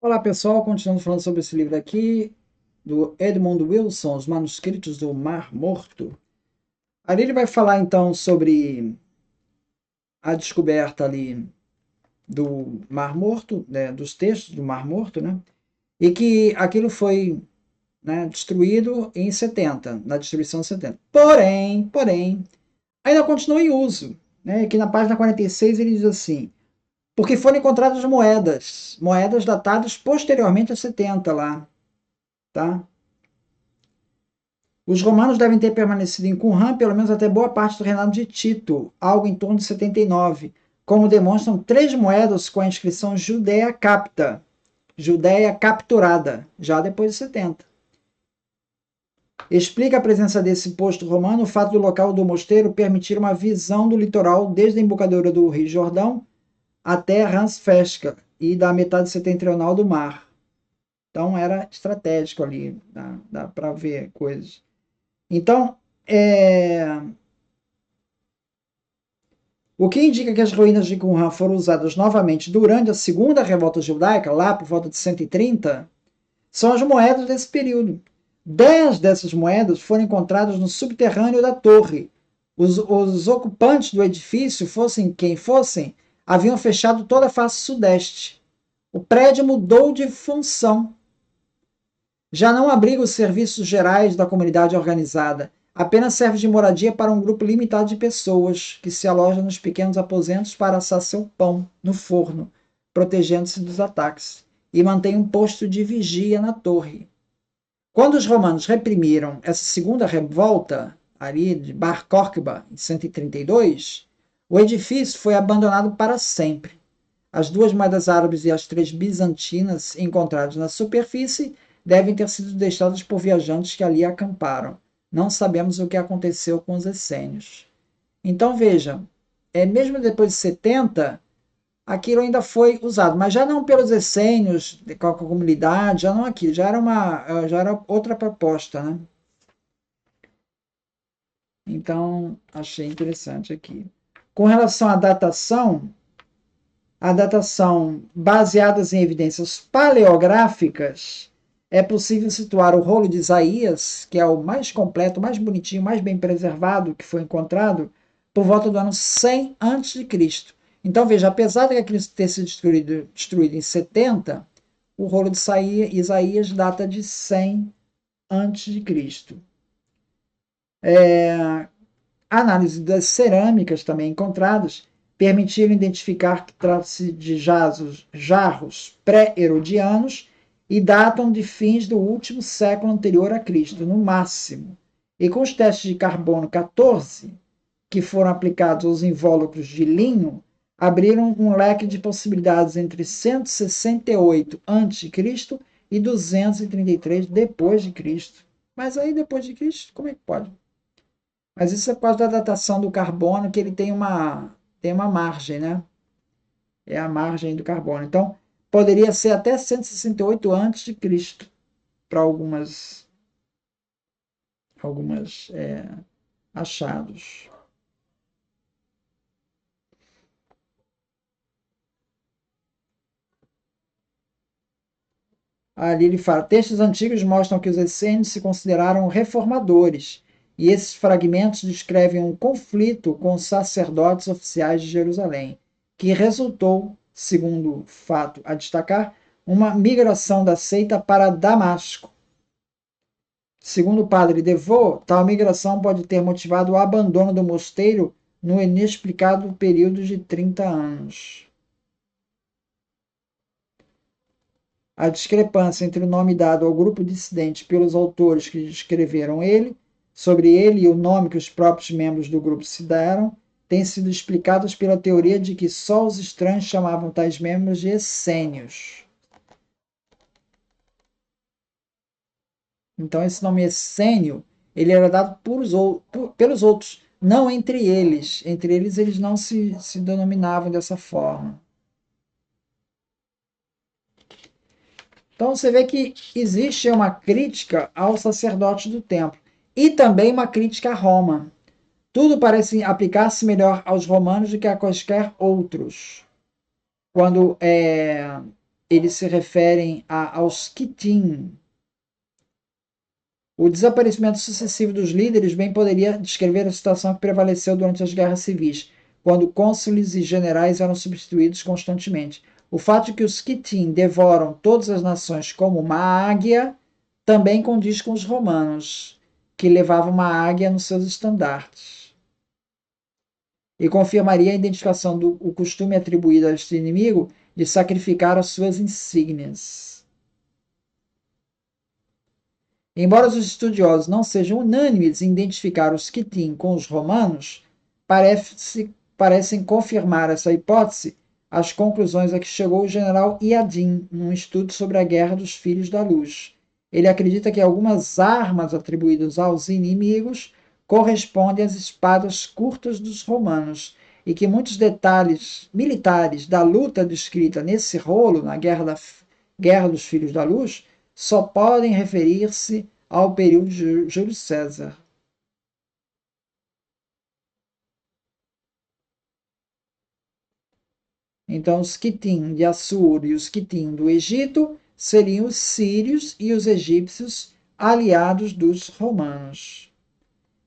Olá pessoal, continuando falando sobre esse livro aqui, do Edmund Wilson, Os Manuscritos do Mar Morto. Ali ele vai falar então sobre a descoberta ali do Mar Morto, né, dos textos do Mar Morto, né, e que aquilo foi, né, destruído em 70, na destruição de 70. Porém, ainda continua em uso. Né, aqui na página 46 ele diz assim, porque foram encontradas moedas datadas posteriormente a 70 lá, tá? Os romanos devem ter permanecido em Qumran pelo menos até boa parte do reinado de Tito, algo em torno de 79, como demonstram três moedas com a inscrição Judéia Capta, Judéia Capturada, já depois de 70. Explica a presença desse posto romano o fato do local do mosteiro permitir uma visão do litoral desde a embocadura do Rio Jordão até Ransfesca e da metade setentrional do mar. Então era estratégico ali, dá para ver coisas. Então, o que indica que as ruínas de Qumran foram usadas novamente durante a segunda revolta judaica, lá por volta de 130, são as moedas desse período. 10 dessas moedas foram encontradas no subterrâneo da torre. Os ocupantes do edifício, fossem quem fossem, haviam fechado toda a face sudeste. O prédio mudou de função. Já não abriga os serviços gerais da comunidade organizada, apenas serve de moradia para um grupo limitado de pessoas que se alojam nos pequenos aposentos para assar seu pão no forno, protegendo-se dos ataques, e mantém um posto de vigia na torre. Quando os romanos reprimiram essa segunda revolta, ali de Bar Corcba, em 132, o edifício foi abandonado para sempre. As duas moedas árabes e as três bizantinas encontradas na superfície devem ter sido deixadas por viajantes que ali acamparam. Não sabemos o que aconteceu com os essênios. Então veja, mesmo depois de 70, aquilo ainda foi usado, mas já não pelos essênios, com a comunidade, já não aqui, já era outra proposta, né? Então achei interessante aqui. Com relação à datação, a datação baseadas em evidências paleográficas, é possível situar o rolo de Isaías, que é o mais completo, mais bonitinho, mais bem preservado que foi encontrado, por volta do ano 100 a.C. Então, veja, apesar de aquilo ter sido destruído em 70, o rolo de Isaías data de 100 a.C. A análise das cerâmicas também encontradas permitiram identificar que trata-se de jarros pré-herodianos e datam de fins do último século anterior a Cristo, no máximo. E com os testes de carbono 14, que foram aplicados aos invólucros de linho, abriram um leque de possibilidades entre 168 a.C. e 233 depois de Cristo. Mas aí depois de Cristo, como é que pode? Mas isso é por causa da datação do carbono, que ele tem uma margem, né? É a margem do carbono. Então, poderia ser até 168 a.C. para algumas achados. Ali ele fala, textos antigos mostram que os essênios se consideraram reformadores, e esses fragmentos descrevem um conflito com os sacerdotes oficiais de Jerusalém, que resultou, segundo fato a destacar, uma migração da seita para Damasco. Segundo o padre Devaux, tal migração pode ter motivado o abandono do mosteiro no inexplicado período de 30 anos. A discrepância entre o nome dado ao grupo dissidente pelos autores que descreveram sobre ele e o nome que os próprios membros do grupo se deram, tem sido explicadas pela teoria de que só os estranhos chamavam tais membros de essênios. Então, esse nome essênio, ele era dado pelos outros, não entre eles. Entre eles não se denominavam dessa forma. Então você vê que existe uma crítica ao sacerdote do templo e também uma crítica a Roma. Tudo parece aplicar-se melhor aos romanos do que a quaisquer outros. Quando eles se referem aos Quitim. O desaparecimento sucessivo dos líderes bem poderia descrever a situação que prevaleceu durante as guerras civis, quando cônsules e generais eram substituídos constantemente. O fato de que os Quitim devoram todas as nações como uma águia também condiz com os romanos, que levavam uma águia nos seus estandartes. E confirmaria a identificação do costume atribuído a este inimigo de sacrificar as suas insígnias. Embora os estudiosos não sejam unânimes em identificar os Quitim com os romanos, parecem confirmar essa hipótese as conclusões a que chegou o general Iadin num estudo sobre a Guerra dos Filhos da Luz. Ele acredita que algumas armas atribuídas aos inimigos correspondem às espadas curtas dos romanos e que muitos detalhes militares da luta descrita nesse rolo, na Guerra dos Filhos da Luz, só podem referir-se ao período de Júlio César. Então, os Quitim de Assur e os Quitim do Egito seriam os sírios e os egípcios aliados dos romanos.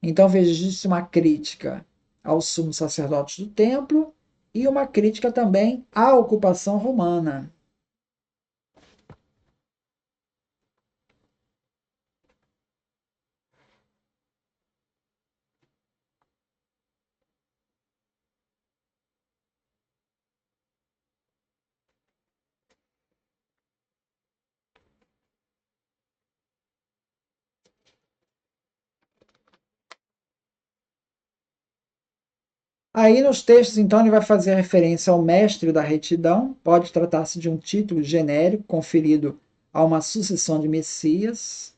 Então, veja, existe uma crítica aos sumos sacerdotes do templo e uma crítica também à ocupação romana. Aí nos textos, então, ele vai fazer referência ao mestre da retidão, pode tratar-se de um título genérico conferido a uma sucessão de messias.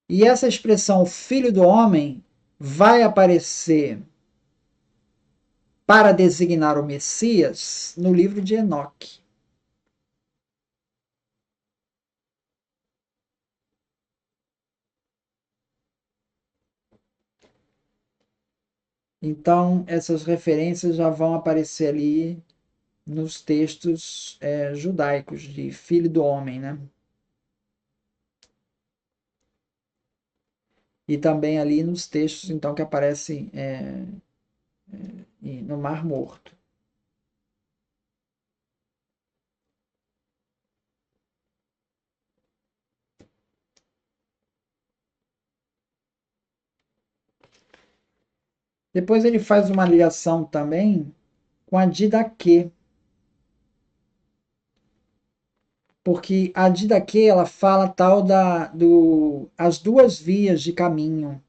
E essa expressão filho do homem vai aparecer para designar o Messias no livro de Enoque. Então, essas referências já vão aparecer ali nos textos judaicos de filho do homem, né? E também ali nos textos, então, que aparecem no Mar Morto. Depois ele faz uma ligação também com a Didaquê, porque a Didaquê ela fala tal as duas vias de caminho,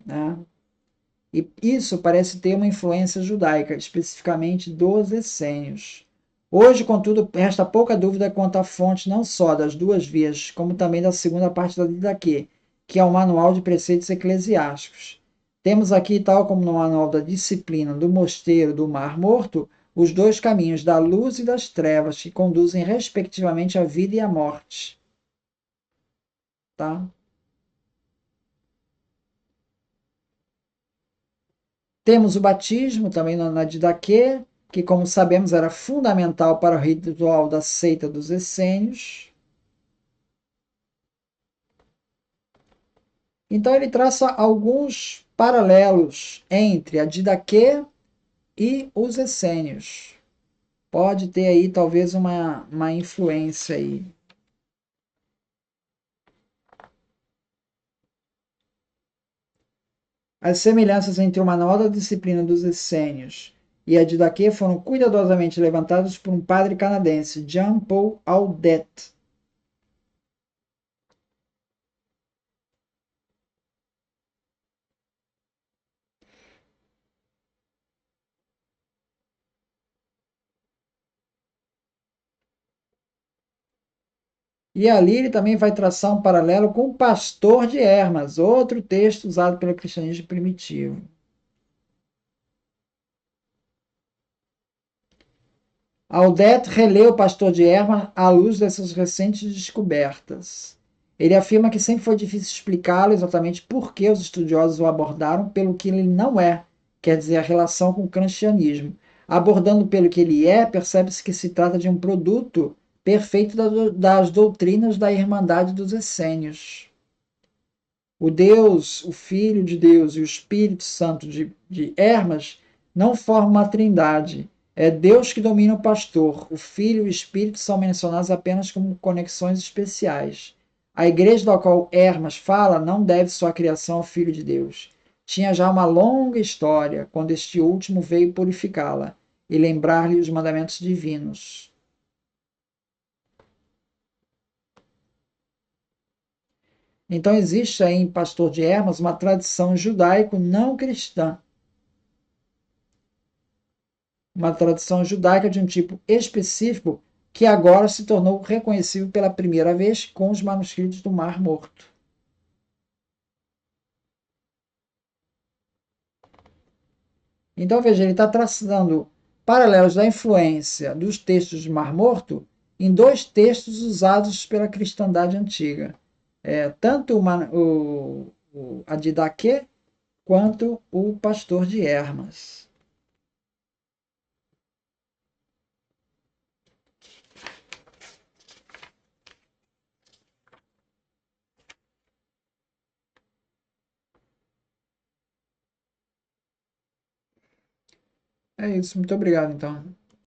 né? E isso parece ter uma influência judaica, especificamente dos essênios. Hoje, contudo, resta pouca dúvida quanto à fonte não só das duas vias, como também da segunda parte da Didaquê, que é o Manual de Preceitos Eclesiásticos. Temos aqui, tal como no Manual da Disciplina do Mosteiro do Mar Morto, os dois caminhos da luz e das trevas, que conduzem respectivamente à vida e à morte. Tá? Temos o batismo, também na Didaquê, que, como sabemos, era fundamental para o ritual da seita dos essênios. Então, ele traça alguns paralelos entre a Didaquê e os essênios. Pode ter aí, talvez, uma influência aí. As semelhanças entre o Manual da Disciplina dos Essênios e a Didaquê foram cuidadosamente levantadas por um padre canadense, Jean Paul Audet. E ali ele também vai traçar um paralelo com o Pastor de Hermas, outro texto usado pelo cristianismo primitivo. Audet relê o Pastor de Hermas à luz dessas recentes descobertas. Ele afirma que sempre foi difícil explicá-lo exatamente por que os estudiosos o abordaram pelo que ele não é, quer dizer, a relação com o cristianismo. Abordando pelo que ele é, percebe-se que se trata de um produto perfeito das doutrinas da Irmandade dos Essênios. O Deus, o Filho de Deus e o Espírito Santo de Hermas não formam uma trindade. É Deus que domina o pastor. O Filho e o Espírito são mencionados apenas como conexões especiais. A igreja da qual Hermas fala não deve sua criação ao Filho de Deus. Tinha já uma longa história, quando este último veio purificá-la e lembrar-lhe os mandamentos divinos. Então existe aí em Pastor de Hermas uma tradição judaico não cristã, uma tradição judaica de um tipo específico que agora se tornou reconhecível pela primeira vez com os manuscritos do Mar Morto. Então veja, ele está traçando paralelos da influência dos textos do Mar Morto em dois textos usados pela cristandade antiga. Tanto a Didaquê quanto o Pastor de Hermas. É isso, muito obrigado então.